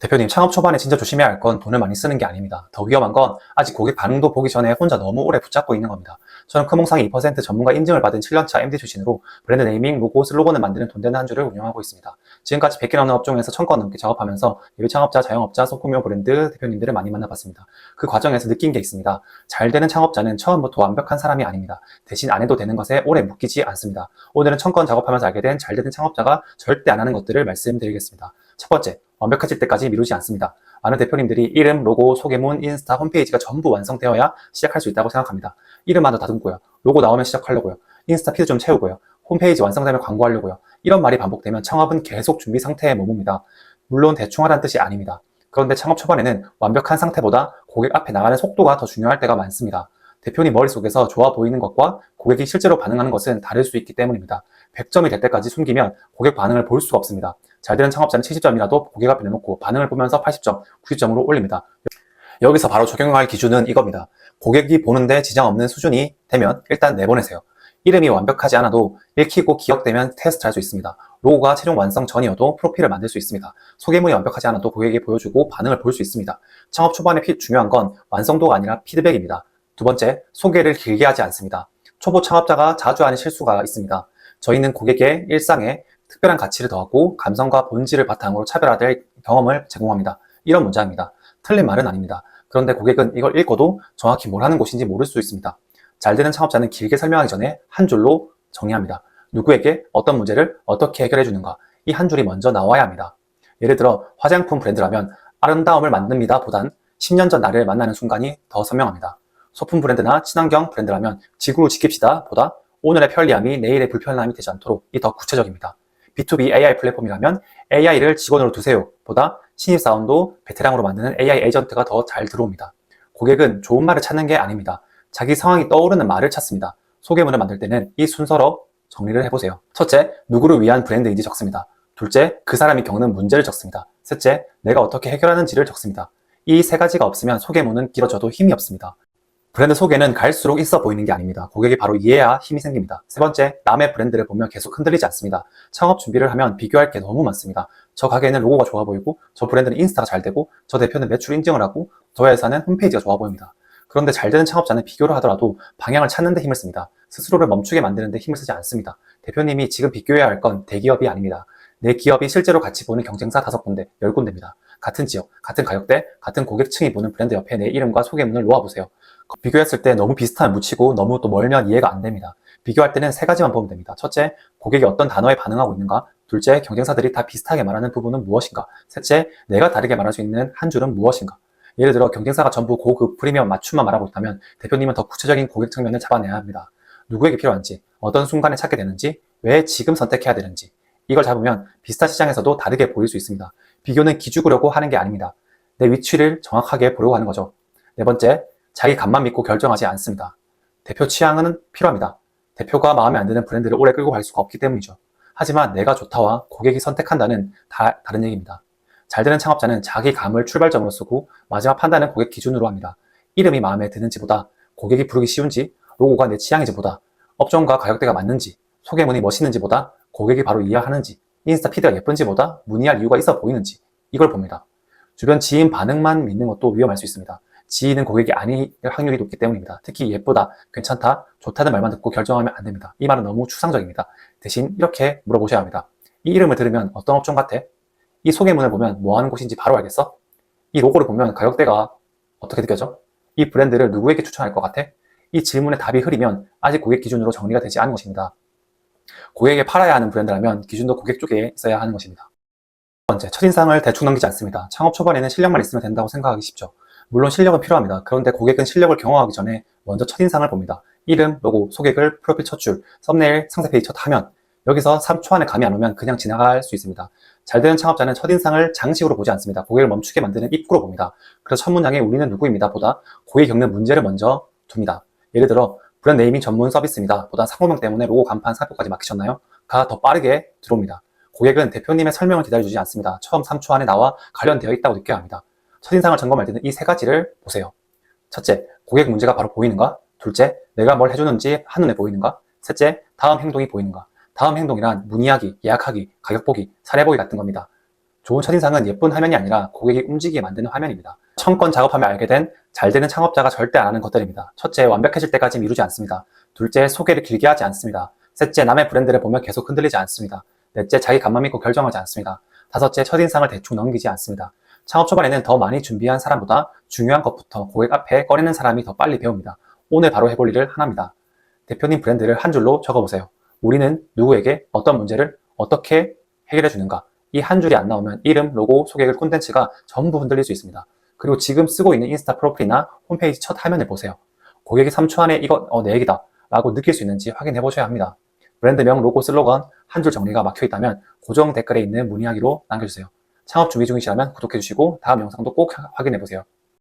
대표님, 창업 초반에 진짜 조심해야 할 건 돈을 많이 쓰는 게 아닙니다. 더 위험한 건 아직 고객 반응도 보기 전에 혼자 너무 오래 붙잡고 있는 겁니다. 저는 금홍상의 2% 전문가 인증을 받은 7년차 MD 출신으로 브랜드 네이밍, 로고, 슬로건을 만드는 돈 되는 한 주를 운영하고 있습니다. 지금까지 100개 넘는 업종에서 1000건 넘게 작업하면서 예비 창업자, 자영업자, 소규모 브랜드 대표님들을 많이 만나봤습니다. 그 과정에서 느낀 게 있습니다. 잘 되는 창업자는 처음부터 완벽한 사람이 아닙니다. 대신 안 해도 되는 것에 오래 묶이지 않습니다. 오늘은 1000건 작업하면서 알게 된 잘 되는 창업자가 절대 안 하는 것들을 말씀드리겠습니다. 첫 번째, 완벽해질 때까지 미루지 않습니다. 많은 대표님들이 이름, 로고, 소개문, 인스타, 홈페이지가 전부 완성되어야 시작할 수 있다고 생각합니다. 이름 하나 다듬고요. 로고 나오면 시작하려고요. 인스타 피드 좀 채우고요. 홈페이지 완성되면 광고하려고요. 이런 말이 반복되면 창업은 계속 준비 상태에 머뭅니다. 물론 대충 하라는 뜻이 아닙니다. 그런데 창업 초반에는 완벽한 상태보다 고객 앞에 나가는 속도가 더 중요할 때가 많습니다. 대표님 머릿속에서 좋아 보이는 것과 고객이 실제로 반응하는 것은 다를 수 있기 때문입니다. 100점이 될 때까지 숨기면 고객 반응을 볼 수가 없습니다. 잘 되는 창업자는 70점이라도 고객 앞에 내놓고 반응을 보면서 80점, 90점으로 올립니다. 여기서 바로 적용할 기준은 이겁니다. 고객이 보는데 지장 없는 수준이 되면 일단 내보내세요. 이름이 완벽하지 않아도 읽히고 기억되면 테스트할 수 있습니다. 로고가 최종 완성 전이어도 프로필을 만들 수 있습니다. 소개문이 완벽하지 않아도 고객에게 보여주고 반응을 볼 수 있습니다. 창업 초반에 중요한 건 완성도가 아니라 피드백입니다. 두 번째, 소개를 길게 하지 않습니다. 초보 창업자가 자주 하는 실수가 있습니다. 저희는 고객의 일상에 특별한 가치를 더하고 감성과 본질을 바탕으로 차별화될 경험을 제공합니다. 이런 문장입니다. 틀린 말은 아닙니다. 그런데 고객은 이걸 읽고도 정확히 뭘 하는 곳인지 모를 수 있습니다. 잘 되는 창업자는 길게 설명하기 전에 한 줄로 정리합니다. 누구에게 어떤 문제를 어떻게 해결해 주는가, 이 한 줄이 먼저 나와야 합니다. 예를 들어 화장품 브랜드라면 아름다움을 만듭니다 보단 10년 전 나를 만나는 순간이 더 선명합니다. 소품 브랜드나 친환경 브랜드라면 지구를 지킵시다 보다 오늘의 편리함이 내일의 불편함이 되지 않도록 이 더 구체적입니다. B2B AI 플랫폼이라면 AI를 직원으로 두세요 보다 신입사원도 베테랑으로 만드는 AI 에이전트가 더 잘 들어옵니다. 고객은 좋은 말을 찾는 게 아닙니다. 자기 상황이 떠오르는 말을 찾습니다. 소개문을 만들 때는 이 순서로 정리를 해보세요. 첫째, 누구를 위한 브랜드인지 적습니다. 둘째, 그 사람이 겪는 문제를 적습니다. 셋째, 내가 어떻게 해결하는지를 적습니다. 이 세 가지가 없으면 소개문은 길어져도 힘이 없습니다. 브랜드 소개는 갈수록 있어 보이는 게 아닙니다. 고객이 바로 이해해야 힘이 생깁니다. 세 번째, 남의 브랜드를 보면 계속 흔들리지 않습니다. 창업 준비를 하면 비교할 게 너무 많습니다. 저 가게는 로고가 좋아 보이고, 저 브랜드는 인스타가 잘 되고, 저 대표는 매출 인증을 하고, 저 회사는 홈페이지가 좋아 보입니다. 그런데 잘 되는 창업자는 비교를 하더라도 방향을 찾는 데 힘을 씁니다. 스스로를 멈추게 만드는 데 힘을 쓰지 않습니다. 대표님이 지금 비교해야 할 건 대기업이 아닙니다. 내 기업이 실제로 같이 보는 경쟁사 5군데, 10군데입니다. 같은 지역, 같은 가격대, 같은 고객층이 보는 브랜드 옆에 내 이름과 소개문을 놓아보세요. 비교했을 때 너무 비슷하면 묻히고 너무 또 멀면 이해가 안 됩니다. 비교할 때는 세 가지만 보면 됩니다. 첫째, 고객이 어떤 단어에 반응하고 있는가? 둘째, 경쟁사들이 다 비슷하게 말하는 부분은 무엇인가? 셋째, 내가 다르게 말할 수 있는 한 줄은 무엇인가? 예를 들어 경쟁사가 전부 고급, 프리미엄, 맞춤만 말하고 있다면 대표님은 더 구체적인 고객 측면을 잡아내야 합니다. 누구에게 필요한지, 어떤 순간에 찾게 되는지, 왜 지금 선택해야 되는지, 이걸 잡으면 비슷한 시장에서도 다르게 보일 수 있습니다. 비교는 기죽으려고 하는 게 아닙니다. 내 위치를 정확하게 보려고 하는 거죠. 네 번째, 자기 감만 믿고 결정하지 않습니다. 대표 취향은 필요합니다. 대표가 마음에 안 드는 브랜드를 오래 끌고 갈 수가 없기 때문이죠. 하지만 내가 좋다와 고객이 선택한다는 다른 얘기입니다. 잘 되는 창업자는 자기 감을 출발점으로 쓰고 마지막 판단은 고객 기준으로 합니다. 이름이 마음에 드는지보다 고객이 부르기 쉬운지, 로고가 내 취향인지보다 업종과 가격대가 맞는지, 소개문이 멋있는지보다 고객이 바로 이해하는지, 인스타 피드가 예쁜지보다 문의할 이유가 있어 보이는지, 이걸 봅니다. 주변 지인 반응만 믿는 것도 위험할 수 있습니다. 지인은 고객이 아닐 확률이 높기 때문입니다. 특히 예쁘다, 괜찮다, 좋다는 말만 듣고 결정하면 안 됩니다. 이 말은 너무 추상적입니다. 대신 이렇게 물어보셔야 합니다. 이 이름을 들으면 어떤 업종 같아? 이 소개문을 보면 뭐 하는 곳인지 바로 알겠어? 이 로고를 보면 가격대가 어떻게 느껴져? 이 브랜드를 누구에게 추천할 것 같아? 이 질문에 답이 흐리면 아직 고객 기준으로 정리가 되지 않은 것입니다. 고객에게 팔아야 하는 브랜드라면 기준도 고객 쪽에 있어야 하는 것입니다. 두 번째, 첫인상을 대충 넘기지 않습니다. 창업 초반에는 실력만 있으면 된다고 생각하기 쉽죠. 물론 실력은 필요합니다. 그런데 고객은 실력을 경험하기 전에 먼저 첫인상을 봅니다. 이름, 로고, 소개글, 프로필 첫 줄, 썸네일, 상세 페이지 첫 화면. 여기서 3초 안에 감이 안 오면 그냥 지나갈 수 있습니다. 잘 되는 창업자는 첫인상을 장식으로 보지 않습니다. 고객을 멈추게 만드는 입구로 봅니다. 그래서 첫 문장에 우리는 누구입니다 보다 고객이 겪는 문제를 먼저 둡니다. 예를 들어 브랜드 네이밍 전문 서비스입니다 보다 상호명 때문에 로고, 간판, 상표까지 막히셨나요? 가 더 빠르게 들어옵니다. 고객은 대표님의 설명을 기다려주지 않습니다. 처음 3초 안에 나와 관련되어 있다고 느껴야 합니다. 첫인상을 점검할 때는 이 세 가지를 보세요. 첫째, 고객 문제가 바로 보이는가? 둘째, 내가 뭘 해주는지 한눈에 보이는가? 셋째, 다음 행동이 보이는가? 다음 행동이란 문의하기, 예약하기, 가격 보기, 사례 보기 같은 겁니다. 좋은 첫인상은 예쁜 화면이 아니라 고객이 움직이게 만드는 화면입니다. 청건 작업하며 알게 된 잘 되는 창업자가 절대 안 하는 것들입니다. 첫째, 완벽해질 때까지 미루지 않습니다. 둘째, 소개를 길게 하지 않습니다. 셋째, 남의 브랜드를 보며 계속 흔들리지 않습니다. 넷째, 자기 감만 믿고 결정하지 않습니다. 다섯째, 첫인상을 대충 넘기지 않습니다. 창업 초반에는 더 많이 준비한 사람보다 중요한 것부터 고객 앞에 꺼내는 사람이 더 빨리 배웁니다. 오늘 바로 해볼 일을 하나입니다. 대표님 브랜드를 한 줄로 적어보세요. 우리는 누구에게 어떤 문제를 어떻게 해결해 주는가. 이 한 줄이 안 나오면 이름, 로고, 소개글, 콘텐츠가 전부 흔들릴 수 있습니다. 그리고 지금 쓰고 있는 인스타 프로필이나 홈페이지 첫 화면을 보세요. 고객이 3초 안에 이거 내 얘기다 라고 느낄 수 있는지 확인해 보셔야 합니다. 브랜드명, 로고, 슬로건 한 줄 정리가 막혀 있다면 고정 댓글에 있는 문의하기로 남겨주세요. 창업 준비 중이시라면 구독해 주시고 다음 영상도 꼭 확인해 보세요.